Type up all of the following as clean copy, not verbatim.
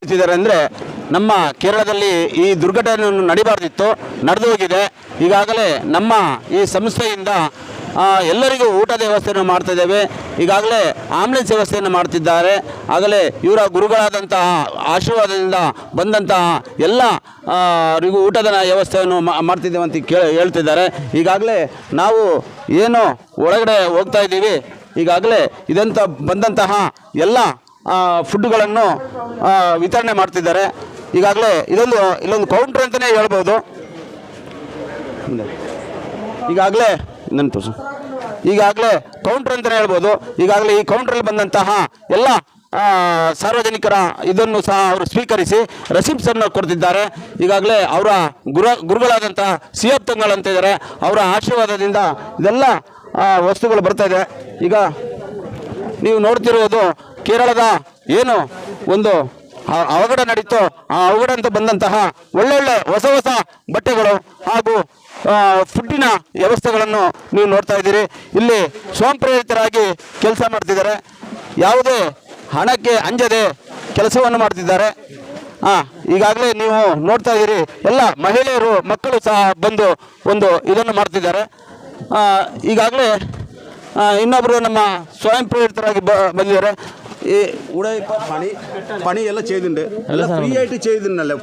ಮಾಡ್ತಿದ್ದಾರೆ ಅಂದರೆ, ನಮ್ಮ ಕೇರಳದಲ್ಲಿ ಈ ದುರ್ಘಟನೆ ನಡಿಬಾರ್ದಿತ್ತು, ನಡೆದು ಹೋಗಿದೆ. ಈಗಾಗಲೇ ನಮ್ಮ ಈ ಸಂಸ್ಥೆಯಿಂದ ಎಲ್ಲರಿಗೂ ಊಟದ ವ್ಯವಸ್ಥೆಯನ್ನು ಮಾಡ್ತಿದ್ದೇವೆ. ಈಗಾಗಲೇ ಆಂಬುಲೆನ್ಸ್ ವ್ಯವಸ್ಥೆಯನ್ನು ಮಾಡ್ತಿದ್ದಾರೆ. ಆಗಲೇ ಇವರ ಗುರುಗಳಾದಂತಹ ಆಶೀರ್ವಾದದಿಂದ ಬಂದಂತಹ ಎಲ್ಲರಿಗೂ ಊಟದ ವ್ಯವಸ್ಥೆಯನ್ನು ಮಾಡ್ತಿದ್ದೇವೆ ಅಂತ ಹೇಳ್ತಿದ್ದಾರೆ. ಈಗಾಗಲೇ ನಾವು ಏನು ಒಳಗಡೆ ಹೋಗ್ತಾ ಇದ್ದೀವಿ, ಈಗಾಗಲೇ ಇದಂತ ಬಂದಂತಹ ಎಲ್ಲ ಫುಡ್ಗಳನ್ನು ವಿತರಣೆ ಮಾಡ್ತಿದ್ದಾರೆ. ಈಗಾಗಲೇ ಇಲ್ಲೊಂದು ಕೌಂಟ್ರ್ ಅಂತಲೇ ಹೇಳ್ಬೋದು. ಈಗಾಗಲೇ ಕೌಂಟ್ರ್ ಅಂತಲೇ ಹೇಳ್ಬೋದು. ಈಗಾಗಲೇ ಈ ಕೌಂಟ್ರಲ್ಲಿ ಬಂದಂತಹ ಎಲ್ಲ ಸಾರ್ವಜನಿಕರ ಇದನ್ನು ಸಹ ಅವರು ಸ್ವೀಕರಿಸಿ ರೆಸಿಪ್ಟ್ಸನ್ನು ಕೊಡ್ತಿದ್ದಾರೆ. ಈಗಾಗಲೇ ಅವರ ಗುರುಗಳಾದಂತಹ CF ತಂಗಳಂತ ಇದ್ದಾರೆ, ಅವರ ಆಶೀರ್ವಾದದಿಂದ ಇದೆಲ್ಲ ವಸ್ತುಗಳು ಬರ್ತಾ ಇದೆ. ಈಗ ನೀವು ನೋಡ್ತಿರುವುದು ಕೇರಳದ ಏನು ಒಂದು ಅವಘಡ ನಡೀತು, ಆ ಅವಘಡ ಅಂತ ಬಂದಂತಹ ಒಳ್ಳೊಳ್ಳೆ ಹೊಸ ಬಟ್ಟೆಗಳು ಹಾಗೂ ಫುಡ್ಡಿನ ವ್ಯವಸ್ಥೆಗಳನ್ನು ನೀವು ನೋಡ್ತಾ ಇದ್ದೀರಿ. ಇಲ್ಲಿ ಸ್ವಯಂ ಪ್ರೇರಿತರಾಗಿ ಕೆಲಸ ಮಾಡ್ತಿದ್ದಾರೆ, ಯಾವುದೇ ಹಣಕ್ಕೆ ಅಂಜದೆ ಕೆಲಸವನ್ನು ಮಾಡ್ತಿದ್ದಾರೆ. ಈಗಾಗಲೇ ನೀವು ನೋಡ್ತಾ ಇದ್ದೀರಿ, ಎಲ್ಲ ಮಹಿಳೆಯರು ಮಕ್ಕಳು ಸಹ ಬಂದು ಒಂದು ಇದನ್ನು ಮಾಡ್ತಿದ್ದಾರೆ. ಈಗಾಗಲೇ ಇನ್ನೊಬ್ಬರು ನಮ್ಮ സ്വയം പ്രേരിതരാಗಿ ಬಂದಿದ್ದಾರೆ. ഈ ഉടയിപ്പ പണി എല്ലാം ചെയ്തിട്ടുണ്ട്, എല്ലാം ഫ്രീ ആയിട്ട് ചെയ്തിട്ടുണ്ടല്ലേ?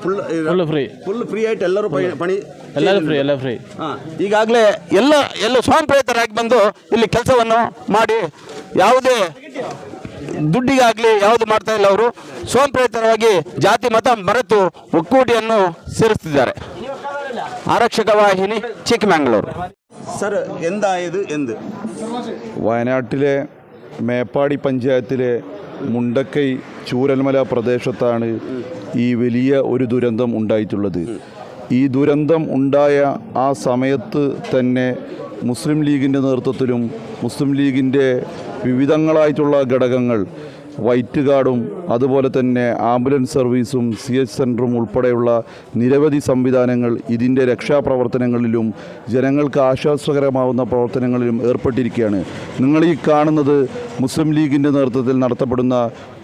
ഫുൾ ഫ്രീ ആയിട്ട് ಎಲ್ಲರೂ ಪಣಿ ಎಲ್ಲ ಫ್ರೀ. ಈಗಾಗಲೇ ಎಲ್ಲ ಸ್ವಯಂ ಪ್ರೇರಿತರಾಗಿ ಬಂದು ಇಲ್ಲಿ ಕೆಲಸವನ್ನು ಮಾಡಿ ಯಾವುದೇ ದುಡ್ಡಿಗಾಗಲಿ ಯಾವುದು ಮಾಡ್ತಾ ಇಲ್ಲ. ಅವರು ಸ್ವಯಂ ಪ್ರೇರಿತರಾಗಿ ಜಾತಿ ಮತ ಮರೆತು ಒಕ್ಕೂಟಿಯನ್ನು ಸೇರಿಸ್ತಿದ್ದಾರೆ. ആരക്ഷക വാഹിനി ചിക്കമംഗളൂർ. സർ എന്തായത് എന്ത്? വയനാട്ടിലെ മേപ്പാടി പഞ്ചായത്തിലെ മുണ്ടക്കൈ ചൂരൽമല പ്രദേശത്താണ് ഈ വലിയ ഒരു ദുരന്തം ഉണ്ടായിട്ടുള്ളത്. ഈ ദുരന്തം ഉണ്ടായ ആ സമയത്ത് തന്നെ മുസ്ലിം ലീഗിൻ്റെ നേതൃത്വത്തിലും മുസ്ലിം ലീഗിൻ്റെ വിവിധങ്ങളായിട്ടുള്ള ഘടകങ്ങൾ വൈറ്റ് ഗാർഡും അതുപോലെ തന്നെ ആംബുലൻസ് സർവീസും CH സെൻറ്ററും ഉൾപ്പെടെയുള്ള നിരവധി സംവിധാനങ്ങൾ ഇതിൻ്റെ രക്ഷാപ്രവർത്തനങ്ങളിലും ജനങ്ങൾക്ക് ആശ്വാസകരമാവുന്ന പ്രവർത്തനങ്ങളിലും ഏർപ്പെട്ടിരിക്കുകയാണ്. നിങ്ങൾ ഈ കാണുന്നത് മുസ്ലിം ലീഗിൻ്റെ നേതൃത്വത്തിൽ നടത്തപ്പെടുന്ന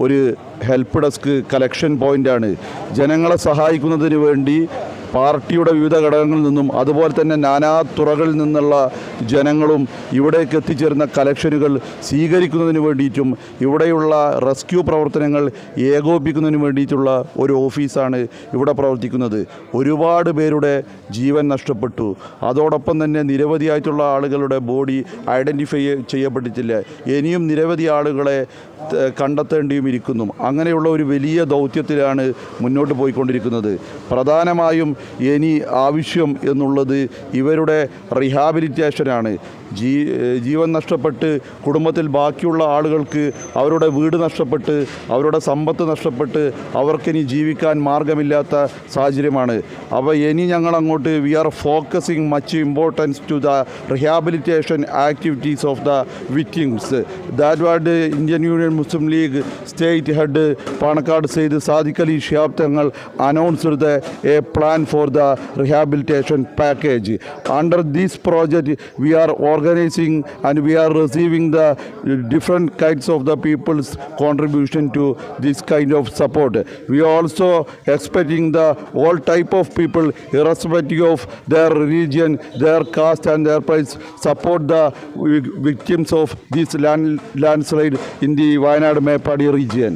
ഒരു ഹെൽപ്പ് ഡെസ്ക് കളക്ഷൻ പോയിൻ്റാണ്. ജനങ്ങളെ സഹായിക്കുന്നതിന് വേണ്ടി പാർട്ടിയുടെ വിവിധ ഘടകങ്ങളിൽ നിന്നും അതുപോലെ തന്നെ നാനാ തുറകളിൽ നിന്നുള്ള ജനങ്ങളും ഇവിടേക്ക് എത്തിച്ചേരുന്ന കളക്ഷനുകൾ സ്വീകരിക്കുന്നതിന് വേണ്ടിയിട്ടും ഇവിടെയുള്ള റെസ്ക്യൂ പ്രവർത്തനങ്ങൾ ഏകോപിപ്പിക്കുന്നതിന് വേണ്ടിയിട്ടുള്ള ഒരു ഓഫീസാണ് ഇവിടെ പ്രവർത്തിക്കുന്നത്. ഒരുപാട് പേരുടെ ജീവൻ നഷ്ടപ്പെട്ടു. അതോടൊപ്പം തന്നെ നിരവധിയായിട്ടുള്ള ആളുകളുടെ ബോഡി ഐഡൻറ്റിഫൈ ചെയ്യപ്പെട്ടിട്ടില്ല. ഇനിയും നിരവധി ആളുകളെ കണ്ടെത്തേണ്ടിയും ഇരിക്കുന്നു. അങ്ങനെയുള്ള ഒരു വലിയ ദൗത്യത്തിലാണ് മുന്നോട്ട് പോയിക്കൊണ്ടിരിക്കുന്നത്. പ്രധാനമായും ഇനി ആവശ്യം എന്നുള്ളത് ഇവരുടെ റീഹാബിലിറ്റേഷനാണ്. ജീവൻ നഷ്ടപ്പെട്ട് കുടുംബത്തിൽ ബാക്കിയുള്ള ആളുകൾക്ക് അവരുടെ വീട് നഷ്ടപ്പെട്ട് അവരുടെ സമ്പത്ത് നഷ്ടപ്പെട്ട് അവർക്കിനി ജീവിക്കാൻ മാർഗമില്ലാത്ത സാഹചര്യമാണ്. അപ്പോൾ ഇനി ഞങ്ങളങ്ങോട്ട് we are focusing much importance to the rehabilitation activities of the victims. That what Indian Union Muslim League state head Panakkad Sayed Sadiq Ali Shihab Thangal announced a plan for the rehabilitation package. Under this project we are organizing and we are receiving the different kinds of the people's contribution to this kind of support. We are also expecting the all type of people irrespective of their religion, their caste and their place support the victims of this landslide in the Wayanad Mepadi region.